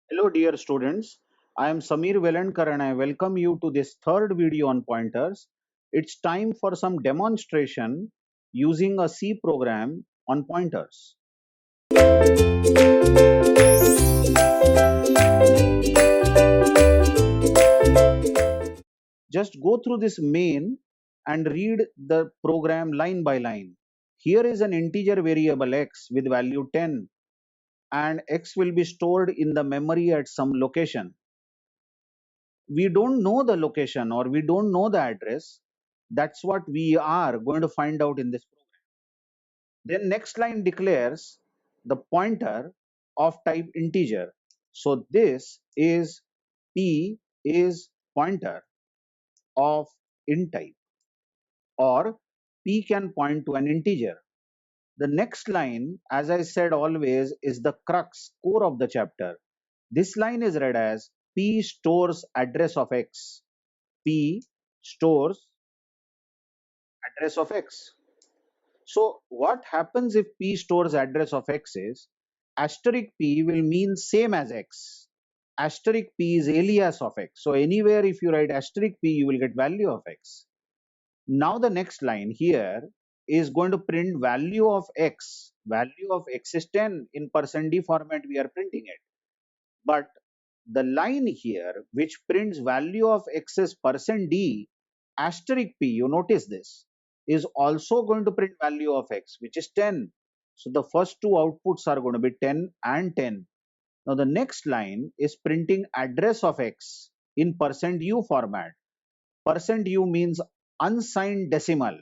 Hello, dear students. I am Samir Velankar and I welcome you to this third video on pointers. It's time for some demonstration using a C program on pointers. Just go through this main and read the program line by line. Here is an integer variable x with value 10 and x will be stored in the memory at some location. We don't know the location or we don't know the address. That's what we are going to find out in this program. Then next line declares the pointer of type integer. So this is p is pointer of int type, or p can point to an integer. The next line, as I said always, is the crux core of the chapter. This line is read as p stores address of x. P stores address of x. So what happens if p stores address of x is asterisk p will mean same as x. Asterisk p is alias of x. So anywhere if you write asterisk p, you will get value of x. Now the next line here is going to print value of x. Value of x is 10. In percent %d format we are printing it. But the line here which prints value of x is percent %d asterisk p, you notice this, is also going to print value of x, which is 10. So the first two outputs are going to be 10 and 10. Now the next line is printing address of x in percent %u format. Percent %u means unsigned decimal,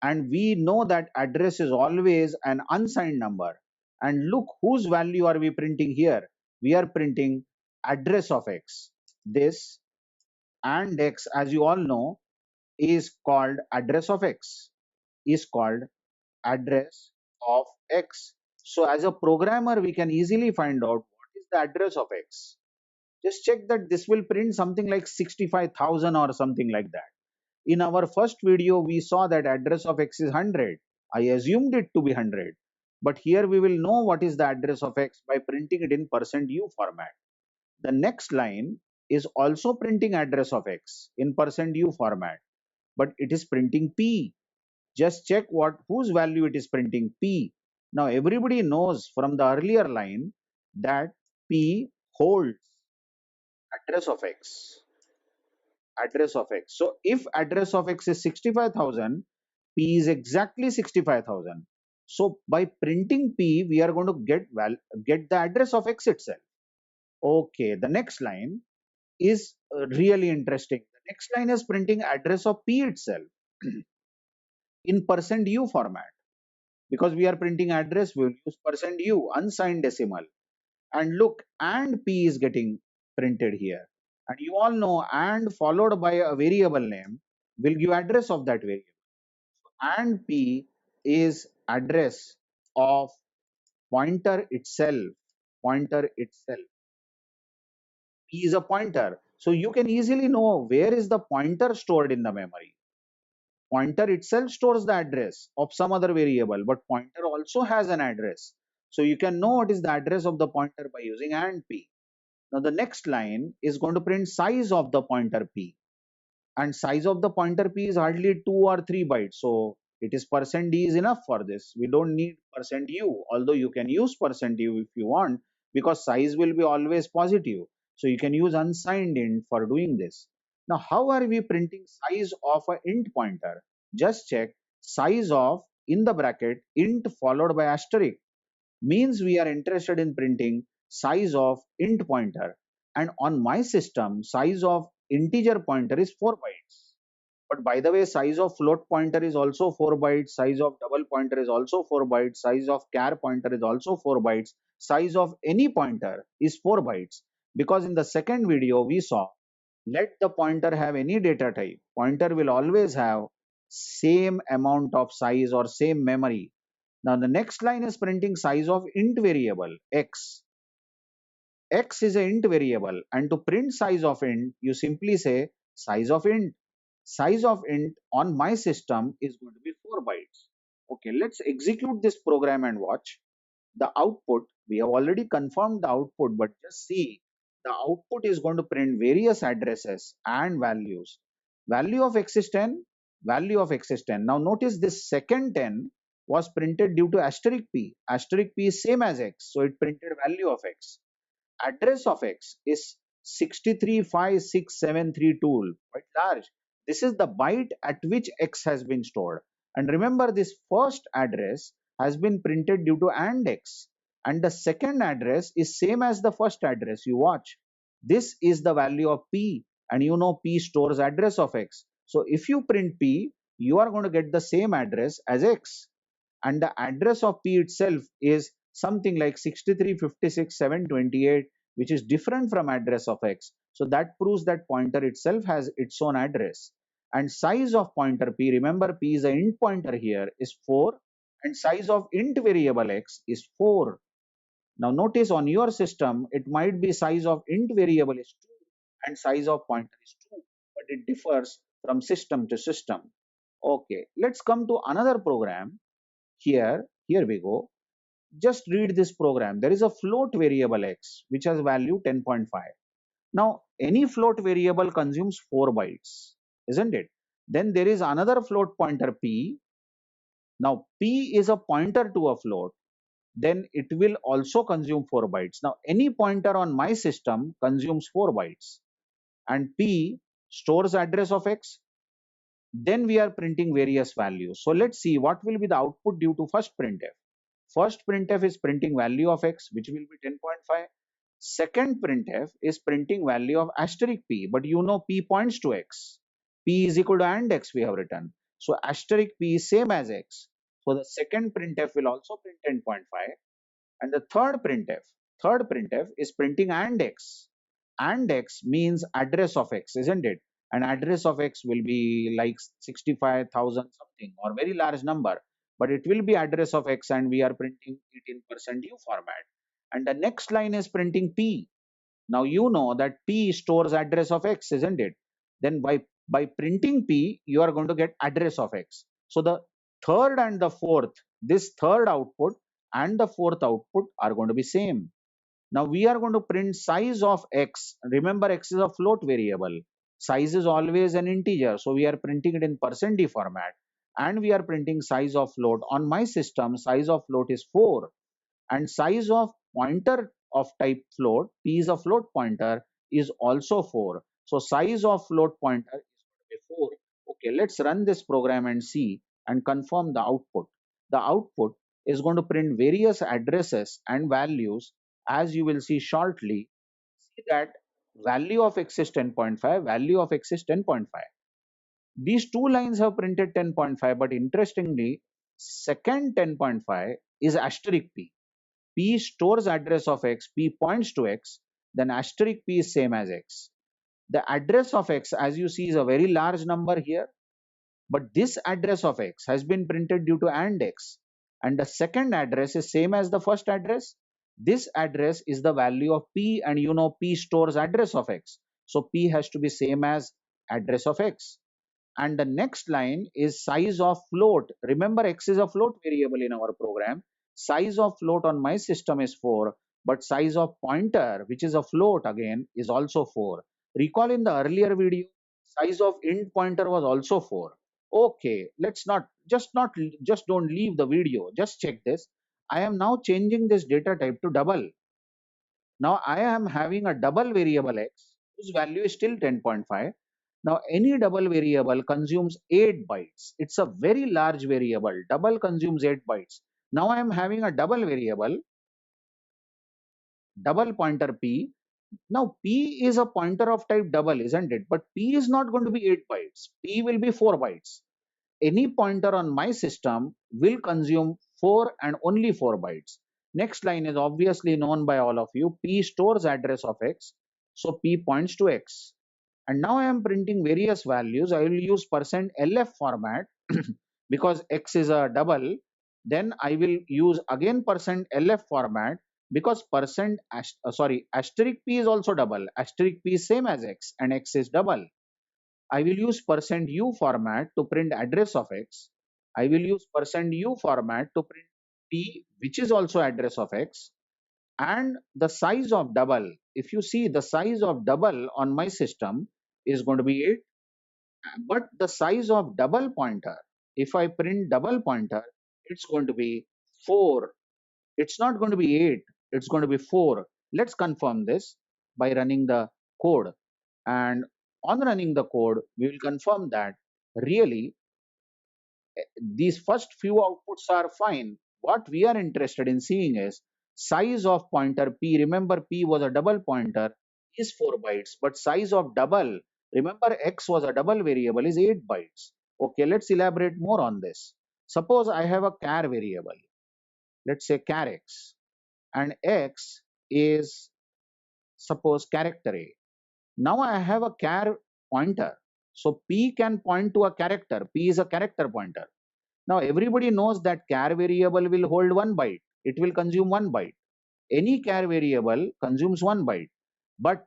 and we know that address is always an unsigned number. And look whose value are we printing here. We are printing address of x. This and x, as you all know, is called address of x, is called address of x. So as a programmer we can easily find out what is the address of x. Just check that this will print something like 65,000 or something like that. In our first video, we saw that address of x is 100. I assumed it to be 100. But here we will know what is the address of x by printing it in percent %u format. The next line is also printing address of x in percent %u format, but it is printing p. Just check what whose value it is printing, p. Now everybody knows from the earlier line that p holds address of x. Address of x. So if address of x is 65,000, p is exactly 65,000. So by printing p, we are going to get the address of x itself. Okay, the next line is really interesting. The next line is printing address of p itself in percent %u format. Because we are printing address, we will use percent %u, unsigned decimal. And look, and p is getting printed here. And you all know and followed by a variable name will give address of that variable. And p is address of pointer itself. Pointer itself. P is a pointer. So you can easily know where is the pointer stored in the memory. Pointer itself stores the address of some other variable, but pointer also has an address. So you can know what is the address of the pointer by using and p. Now the next line is going to print size of the pointer p, and size of the pointer p is hardly 2 or 3 bytes. So it is percent %d is enough for this. We don't need percent %u, although you can use percent %u if you want, because size will be always positive. So you can use unsigned int for doing this. Now how are we printing size of a int pointer? Just check size of in the bracket int followed by asterisk means we are interested in printing size of int pointer, and on my system size of integer pointer is 4 bytes. But by the way, size of float pointer is also 4 bytes, size of double pointer is also 4 bytes, size of char pointer is also 4 bytes, size of any pointer is 4 bytes. Because in the second video we saw, let the pointer have any data type, pointer will always have same amount of size or same memory. Now the next line is printing size of int variable x. X is an int variable, and to print size of int, you simply say size of int. Size of int on my system is going to be 4 bytes. Okay, let's execute this program and watch the output. We have already confirmed the output, but just see the output is going to print various addresses and values. Value of x is 10, value of x is 10. Now notice this second 10 was printed due to asterisk p. Asterisk p is same as x, so it printed value of x. Address of x is 635672, quite large. This is the byte at which x has been stored. And remember, this first address has been printed due to AND x, and the second address is same as the first address. You watch, this is the value of p, and you know p stores address of x. So if you print p, you are going to get the same address as x, and the address of p itself is something like 6356,728, which is different from address of x. So that proves that pointer itself has its own address. And size of pointer p, remember p is an int pointer here, is 4, and size of int variable x is 4. Now notice on your system, it might be size of int variable is 2 and size of pointer is 2, but it differs from system to system. Okay, let's come to another program. Here we go. Just read this program. There is a float variable x which has value 10.5. Now any float variable consumes 4 bytes, isn't it? Then there is another float pointer p. Now p is a pointer to a float, then it will also consume 4 bytes. Now any pointer on my system consumes 4 bytes, and p stores address of x. Then we are printing various values. So let's see what will be the output due to first printf. First printf is printing value of x, which will be 10.5. Second printf is printing value of asterisk p, but you know p points to x. P is equal to AND x we have written. So asterisk p is same as x. So the second printf will also print 10.5. And the third printf is printing AND x. AND x means address of x, isn't it? And address of x will be like 65,000 something or very large number, but it will be address of x, and we are printing it in %u format. And the next line is printing p. Now you know that p stores address of x, isn't it? Then by printing p, you are going to get address of x. So the third and the fourth, this third output and the fourth output are going to be same. Now we are going to print size of x. Remember, x is a float variable. Size is always an integer, so we are printing it in %d format, and we are printing size of float. On my system, size of float is 4, and size of pointer of type float, p is a float pointer, is also 4. So size of float pointer is going to be 4. Okay, let's run this program and see and confirm the output. The output is going to print various addresses and values, as you will see shortly. See that value of x is 10.5, value of x is 10.5. These two lines have printed 10.5, but interestingly, second 10.5 is asterisk p. P stores address of x, p points to x, then asterisk p is same as x. The address of x, as you see, is a very large number here, but this address of x has been printed due to AND x, and the second address is same as the first address. This address is the value of p, and you know p stores address of x, so p has to be same as address of x. And the next line is size of float. Remember, x is a float variable in our program. Size of float on my system is 4, but size of pointer, which is a float again, is also 4. Recall in the earlier video, size of int pointer was also 4. Okay, let's not just don't leave the video. Just check this. I am now changing this data type to double. Now I am having a double variable x whose value is still 10.5. Now any double variable consumes 8 bytes. It's a very large variable. Double consumes 8 bytes. Now I am having a double variable, double pointer p. Now p is a pointer of type double, isn't it? But p is not going to be 8 bytes. P will be 4 bytes. Any pointer on my system will consume 4 and only 4 bytes. Next line is obviously known by all of you. P stores address of x, so p points to x. And now I am printing various values. I will use %lf format because x is a double. Then I will use again %lf format because asterisk p is also double. Asterisk p is same as x, and x is double. I will use %u format to print address of x. I will use %u format to print p, which is also address of x. And the size of double, if you see, the size of double on my system is going to be 8, but the size of double pointer, if I print double pointer, it's going to be 4. It's not going to be 8, it's going to be 4. Let's confirm this by running the code. And on running the code, we will confirm that really these first few outputs are fine. What we are interested in seeing is size of pointer p. Remember, p was a double pointer, is 4 bytes, but size of double, remember x was a double variable, is 8 bytes. Okay, let's elaborate more on this. Suppose I have a char variable, let's say char x, and x is suppose character a. Now I have a char pointer. So p can point to a character. P is a character pointer. Now everybody knows that char variable will hold 1 byte. It will consume 1 byte. Any char variable consumes 1 byte. But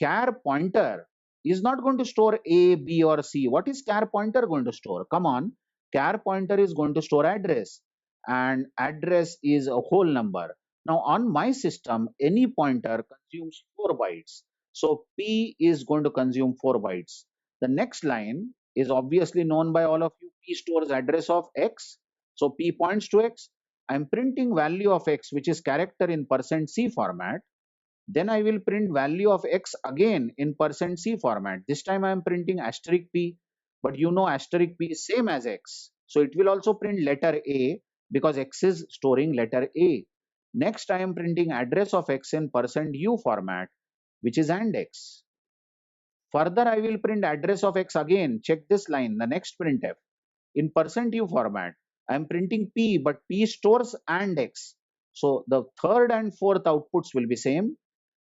char pointer is not going to store A, B or C. What is char pointer going to store? Come on. Char pointer is going to store address, and address is a whole number. Now on my system, any pointer consumes 4 bytes. So P is going to consume 4 bytes. The next line is obviously known by all of you. P stores address of X. So P points to X. I'm printing value of X, which is character in %C format. Then I will print value of X again in %C format. This time I am printing asterisk P, but you know asterisk P is same as X. So it will also print letter A because X is storing letter A. Next I am printing address of X in %U format, which is AND X. Further, I will print address of X again. Check this line, the next printf. In %U format, I am printing P, but P stores AND X. So the third and fourth outputs will be same.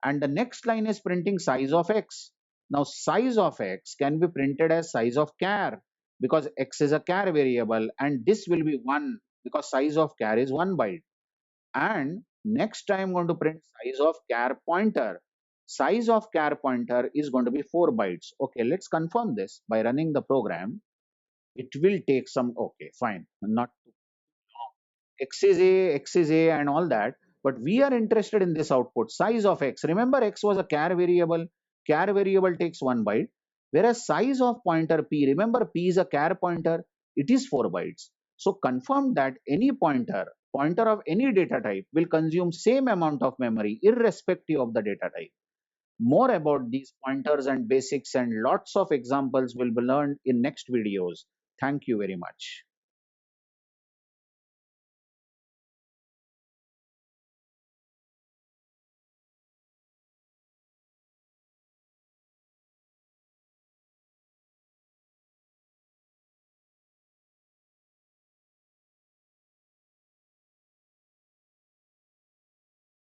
And the next line is printing size of X. Now size of X can be printed as size of char because X is a char variable, and this will be 1 because size of char is 1 byte. And next I'm going to print size of char pointer. Size of char pointer is going to be 4 bytes. Okay, let's confirm this by running the program. It will take some, okay, fine, not X is A, X is A, and all that. But we are interested in this output, size of X. Remember, X was a char variable. Char variable takes 1 byte. Whereas size of pointer P, remember P is a char pointer, it is 4 bytes. So confirm that any pointer of any data type will consume same amount of memory irrespective of the data type. More about these pointers and basics and lots of examples will be learned in next videos. Thank you very much.